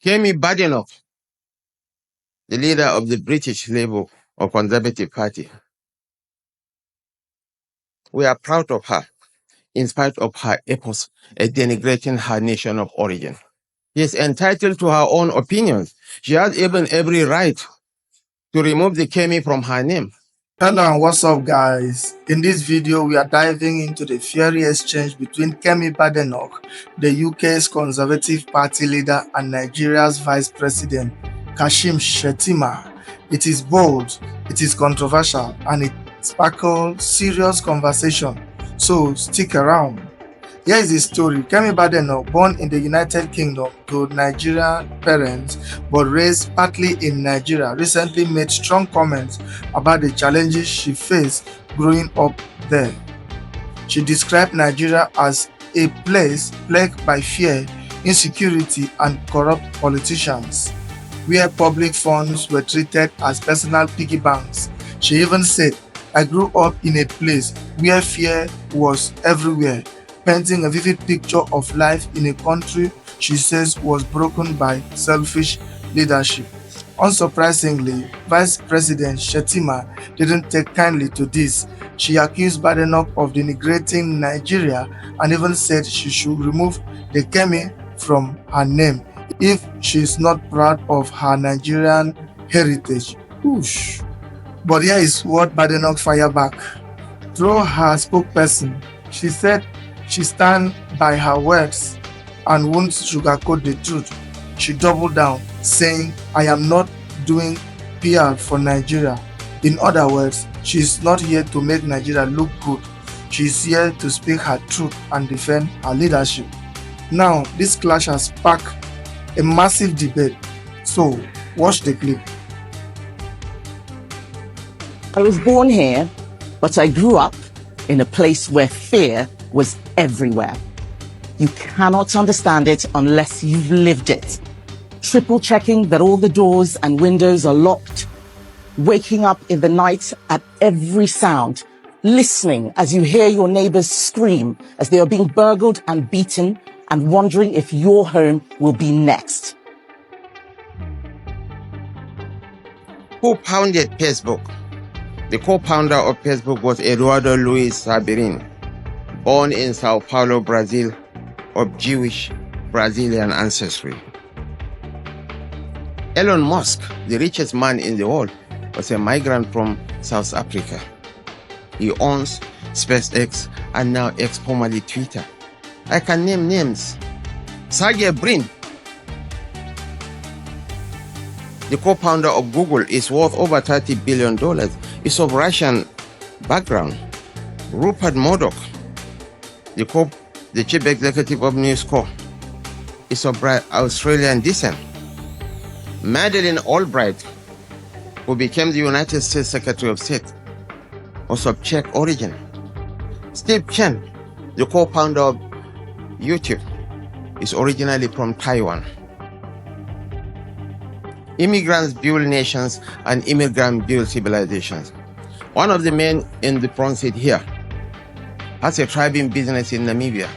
Kemi Badenoch, the leader of the British Labour or Conservative Party. We are proud of her, in spite of her efforts at denigrating her nation of origin. She is entitled to her own opinions. She has even every right to remove the Kemi from her name. Hello and what's up, guys? In this video we are diving into the fiery exchange between Kemi Badenoch, the UK's Conservative Party leader, and Nigeria's Vice President Kashim Shettima. It is bold, it is controversial, and it sparkles serious conversation, so stick around. Here is the story. Kemi Badenoch, born in the United Kingdom to Nigerian parents but raised partly in Nigeria, recently made strong comments about the challenges she faced growing up there. She described Nigeria as a place plagued by fear, insecurity, and corrupt politicians, where public funds were treated as personal piggy banks. She even said, "I grew up in a place where fear was everywhere," painting a vivid picture of life in a country she says was broken by selfish leadership. Unsurprisingly, Vice President Shettima didn't take kindly to this. She accused Badenoch of denigrating Nigeria and even said she should remove the Kemi from her name if she is not proud of her Nigerian heritage. Whoosh. But here is what Badenoch fired back. Through her spokesperson, she said she stands by her words and won't sugarcoat the truth. She doubled down, saying, "I am not doing PR for Nigeria." In other words, she is not here to make Nigeria look good. She is here to speak her truth and defend her leadership. Now, this clash has sparked a massive debate. So, watch the clip. I was born here, but I grew up in a place where fear was everywhere. You cannot understand it unless you've lived it. Triple checking that all the doors and windows are locked, waking up in the night at every sound, listening as you hear your neighbors scream as they are being burgled and beaten, and wondering if your home will be next. Who founded Facebook? The co-founder of Facebook was Eduardo Luis Sabirin, born in Sao Paulo, Brazil, of Jewish Brazilian ancestry. Elon Musk, the richest man in the world, was a migrant from South Africa. He owns SpaceX and now X, formerly Twitter. I can name names. Sergey Brin, the co-founder of Google, is worth over $30 billion. Is of Russian background. Rupert Murdoch, the chief executive of News Corp, is of Australian descent. Madeleine Albright, who became the United States Secretary of State, was of Czech origin. Steve Chen, the co-founder of YouTube, is originally from Taiwan. Immigrants build nations and immigrants build civilizations. One of the men in the front seat here has a thriving business in Namibia.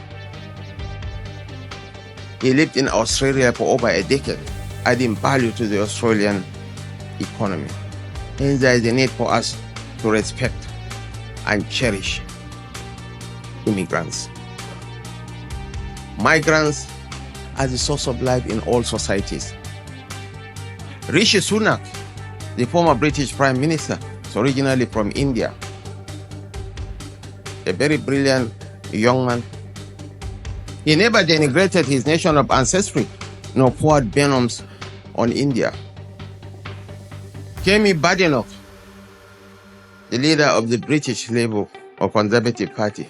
He lived in Australia for over a decade, adding value to the Australian economy. Hence, there is a need for us to respect and cherish immigrants. Migrants are the source of life in all societies. Rishi Sunak, the former British Prime Minister, is originally from India. A very brilliant young man. He never denigrated his nation of ancestry, nor poured venoms on India. Kemi Badenoch, the leader of the British Labour or Conservative Party.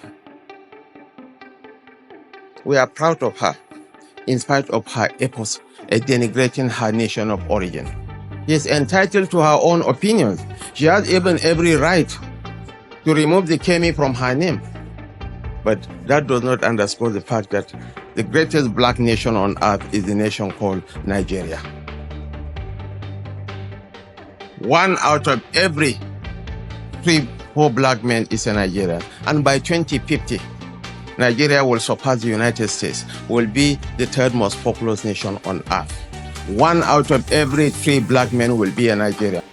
We are proud of her, in spite of her efforts at denigrating her nation of origin. She is entitled to her own opinions. She has even every right to remove the Kemi from her name. But that does not underscore the fact that the greatest black nation on earth is the nation called Nigeria. 1 out of every 3-4 black men is a Nigerian. And by 2050, Nigeria will surpass the United States, will be the third most populous nation on earth. 1 out of every 3 black men will be a Nigerian.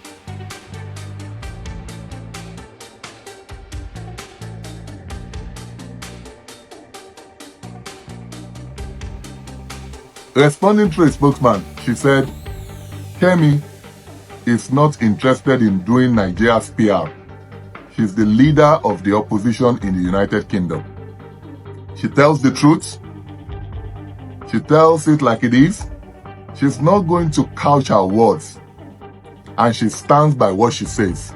Responding to a spokesman, she said, Kemi is not interested in doing Nigeria's PR. She's the leader of the opposition in the United Kingdom. She tells the truth. She tells it like it is. She's not going to couch her words. And she stands by what she says.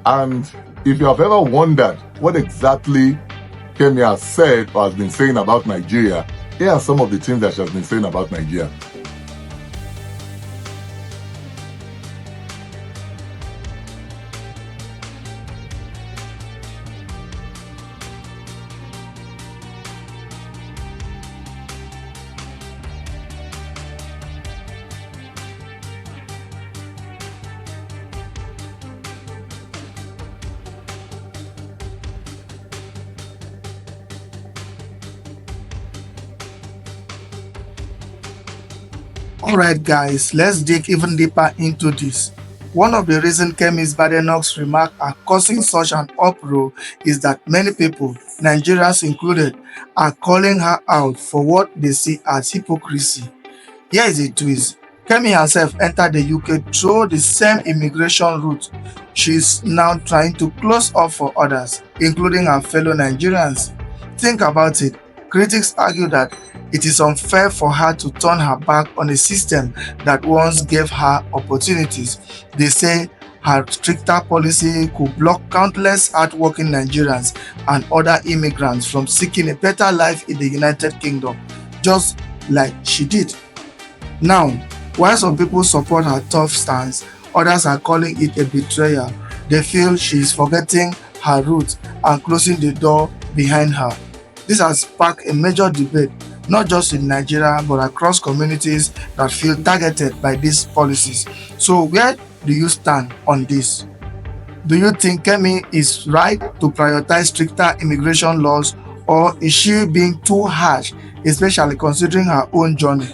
And if you have ever wondered what exactly Kemi has said or has been saying about Nigeria, here are some of the things that she has been saying about Nigeria. Alright guys, let's dig even deeper into this. One of the reasons Kemi Badenoch's remarks are causing such an uproar is that many people, Nigerians included, are calling her out for what they see as hypocrisy. Here is a twist. Kemi herself entered the UK through the same immigration route. She is now trying to close up for others, including her fellow Nigerians. Think about it. Critics argue that it is unfair for her to turn her back on a system that once gave her opportunities. They say her stricter policy could block countless hardworking Nigerians and other immigrants from seeking a better life in the United Kingdom, just like she did. Now, while some people support her tough stance, others are calling it a betrayal. They feel she is forgetting her roots and closing the door behind her. This has sparked a major debate, not just in Nigeria but across communities that feel targeted by these policies. So where do you stand on this? Do you think Kemi is right to prioritize stricter immigration laws, or is she being too harsh, especially considering her own journey?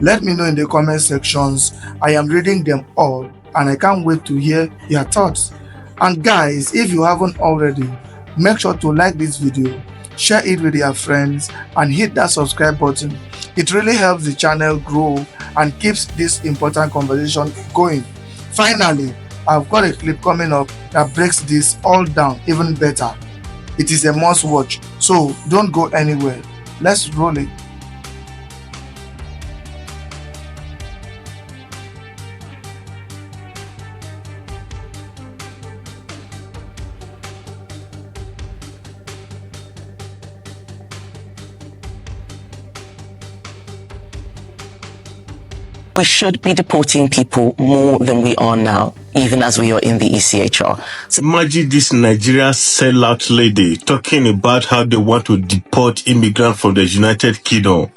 Let me know in the comment sections. I am reading them all and I can't wait to hear your thoughts. And guys, if you haven't already, make sure to like this video, share it with your friends and hit that subscribe button. It really helps the channel grow and keeps this important conversation going. Finally, I've got a clip coming up that breaks this all down even better. It is a must watch, so don't go anywhere. Let's roll it. We should be deporting people more than we are now, even as we are in the ECHR. So imagine this Nigeria sellout lady talking about how they want to deport immigrants from the United Kingdom.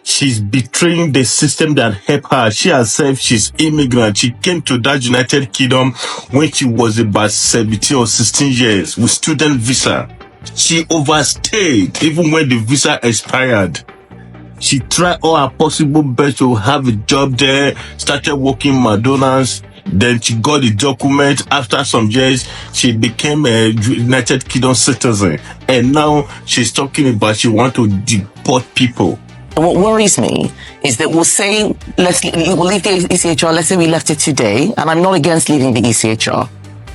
She's betraying the system that helped her. She herself, she's immigrant. She came to that United Kingdom when she was about 17 or 16 years with student visa. She overstayed even when the visa expired. She tried all her possible best to have a job there, started working McDonald's, then she got the document. After some years, she became a United Kingdom citizen. And now she's talking about she wants to deport people. What worries me is that we'll say, we'll leave the ECHR, let's say we left it today, and I'm not against leaving the ECHR,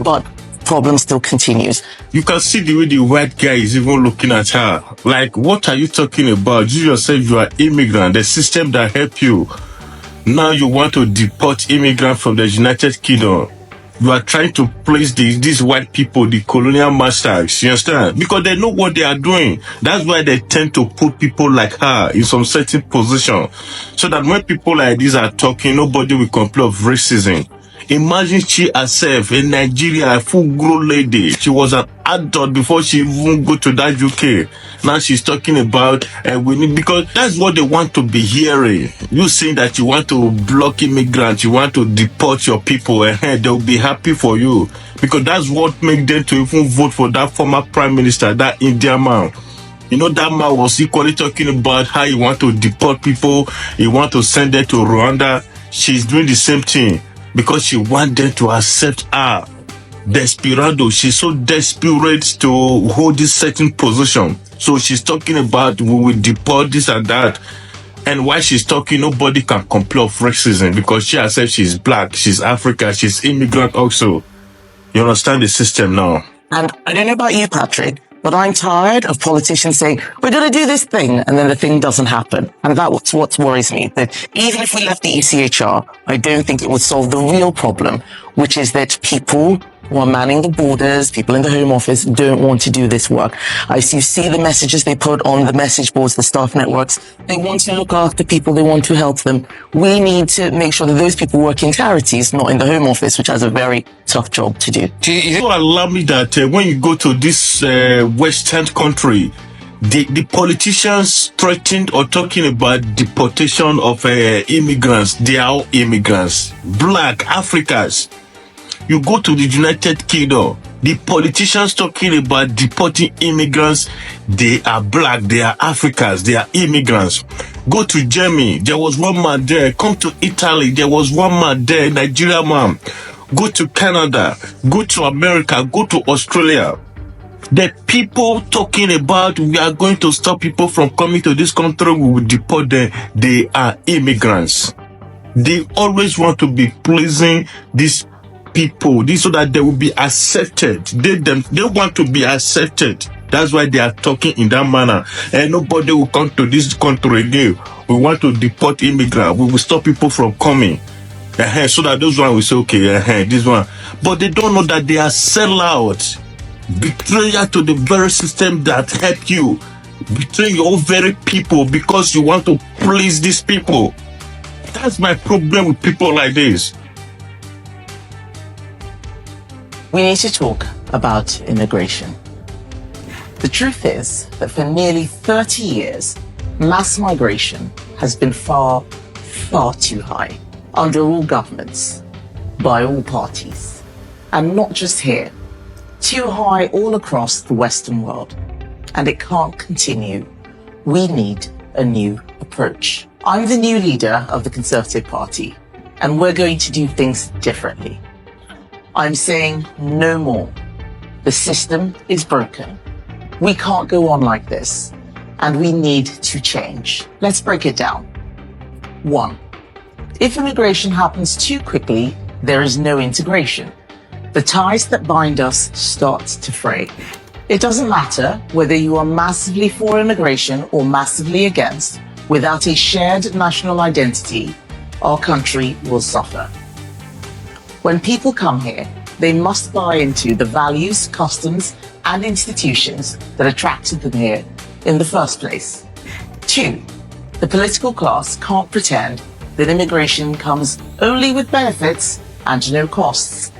but problem still continues. You can see the way the white guy is even looking at her. Like, what are you talking about? You yourself, you are immigrant, the system that helped you. Now you want to deport immigrants from the United Kingdom. You are trying to place these white people, the colonial masters, you understand? Because they know what they are doing. That's why they tend to put people like her in some certain position. So that when people like this are talking, nobody will complain of racism. Imagine she herself in Nigeria, a full-grown lady. She was an adult before she even go to that UK. Now she's talking about because that's what they want to be hearing. You saying that you want to block immigrants, you want to deport your people, and they'll be happy for you. Because that's what makes them to even vote for that former prime minister, that Indian man. You know, that man was equally talking about how he want to deport people, he want to send them to Rwanda. She's doing the same thing because she want them to accept her. Desperado, she's so desperate to hold this certain position. So she's talking about we will deport this and that. And while she's talking, nobody can complain of racism because she herself, she's black, she's African, she's immigrant also. You understand the system now? And I don't know about you, Patrick, but I'm tired of politicians saying, we're going to do this thing, and then the thing doesn't happen. And that's what worries me. That even if we left the ECHR, I don't think it would solve the real problem, which is that people who are manning the borders, people in the Home Office, don't want to do this work. You see the messages they put on the message boards, the staff networks. They want to look after people. They want to help them. We need to make sure that those people work in charities, not in the Home Office, which has a very tough job to do. You allow me that when you go to this Western country, the politicians threatened or talking about deportation of immigrants. They are all immigrants, black Africans. You go to the United Kingdom, the politicians talking about deporting immigrants, they are black, they are Africans, they are immigrants. Go to Germany, there was one man there. Come to Italy, there was one man there, Nigerian man. Go to Canada, go to America, go to Australia. The people talking about we are going to stop people from coming to this country, we will deport them, they are immigrants. They always want to be pleasing these people, so that they will be accepted. They want to be accepted. That's why they are talking in that manner. And nobody will come to this country again. We want to deport immigrants. We will stop people from coming. So that those one will say, okay, this one. But they don't know that they are sellout. Betrayal to the very system that help you. Betray your very people because you want to please these people. That's my problem with people like this. We need to talk about immigration. The truth is that for nearly 30 years, mass migration has been far, far too high under all governments, by all parties, and not just here, too high all across the Western world. And it can't continue. We need a new approach. I'm the new leader of the Conservative Party, and we're going to do things differently. I'm saying no more. The system is broken. We can't go on like this, and we need to change. Let's break it down. 1. If immigration happens too quickly, there is no integration. The ties that bind us start to fray. It doesn't matter whether you are massively for immigration or massively against. Without a shared national identity, our country will suffer. When people come here, they must buy into the values, customs, and institutions that attracted them here in the first place. 2, the political class can't pretend that immigration comes only with benefits and no costs.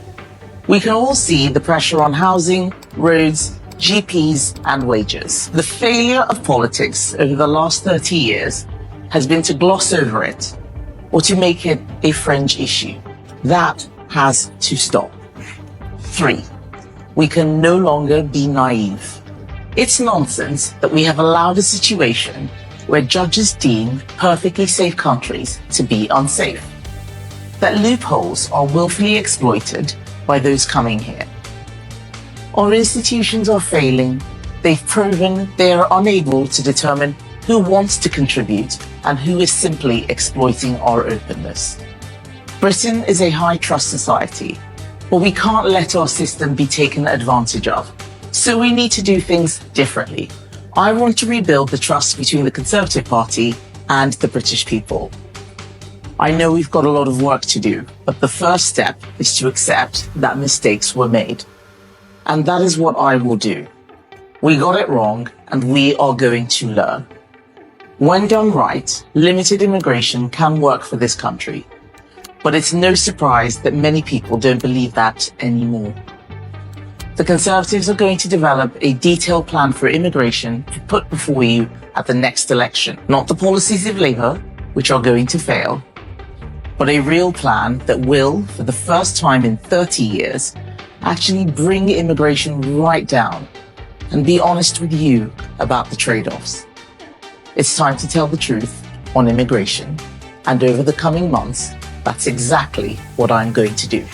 We can all see the pressure on housing, roads, GPs, and wages. The failure of politics over the last 30 years has been to gloss over it or to make it a fringe issue. That has to stop. 3, we can no longer be naive. It's nonsense that we have allowed a situation where judges deem perfectly safe countries to be unsafe. That loopholes are willfully exploited by those coming here. Our institutions are failing. They've proven they are unable to determine who wants to contribute and who is simply exploiting our openness. Britain is a high-trust society, but we can't let our system be taken advantage of. So we need to do things differently. I want to rebuild the trust between the Conservative Party and the British people. I know we've got a lot of work to do, but the first step is to accept that mistakes were made. And that is what I will do. We got it wrong, and we are going to learn. When done right, limited immigration can work for this country. But it's no surprise that many people don't believe that anymore. The Conservatives are going to develop a detailed plan for immigration to put before you at the next election. Not the policies of Labour, which are going to fail, but a real plan that will, for the first time in 30 years, actually bring immigration right down and be honest with you about the trade-offs. It's time to tell the truth on immigration, and over the coming months, that's exactly what I'm going to do.